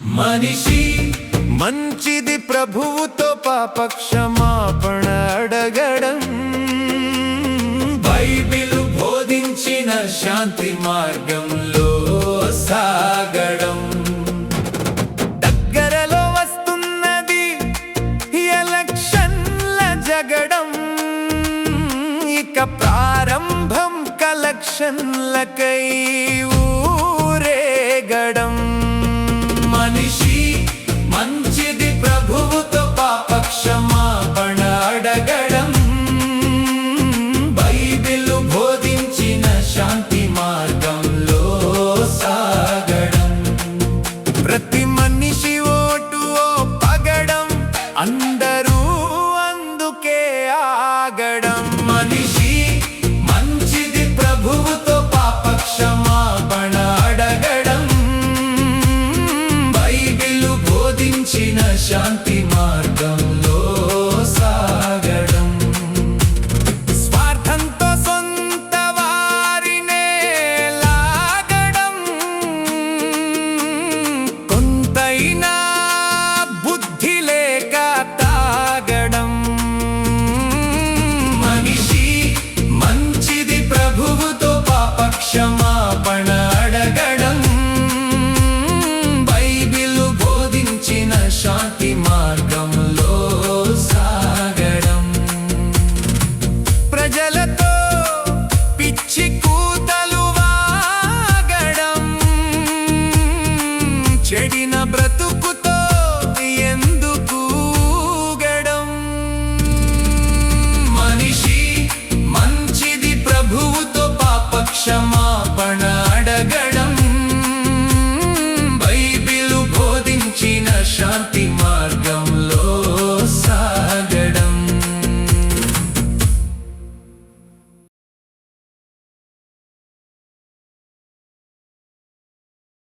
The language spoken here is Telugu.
మనిషి మంచిది ప్రభువుతో పాప క్షమాపణ అడగడం, బైబిలు బోధించిన శాంతి మార్గంలో సాగడం. దగ్గరలో వస్తున్నది ఎలక్షన్ల జగడం, ఇక ప్రారంభం కలెక్షన్లకై ఊరేగడం. మనిషి మంచిది ప్రభువుతో పాప క్షమాపణ అడగడం, బైబిలు బోధించిన శాంతి మార్గంలో సాగడం. ప్రతి మనిషి ఓటు పగడం, అందరూ అందుకే ఆగడం. మనిషి మంచిది ప్రభువుతో పాప క్షమాపణ అడగడం, బైబిలు బోధించిన శాంతి మార్గంలో సాగడం. స్వార్థంతో సొంత వారినే లాగడం, కొంతైనా బుద్ధి లేక తాగడం. మనిషి మంచిది ప్రభువుతో పాప క్షమాపణ అడగడం, బైబిలు బోధించిన శాంతి మార్గంలో సాగడం. ప్రజలతో పిచ్చి కూతలు వాగడం, చెడిన బ్రతుకుతో ఎందుకు ఊగడం. మనిషి మంచిది ప్రభువుతో పాప క్షమాపణ అడగడం, బైబిలు బోధించిన శాంతి మార్గం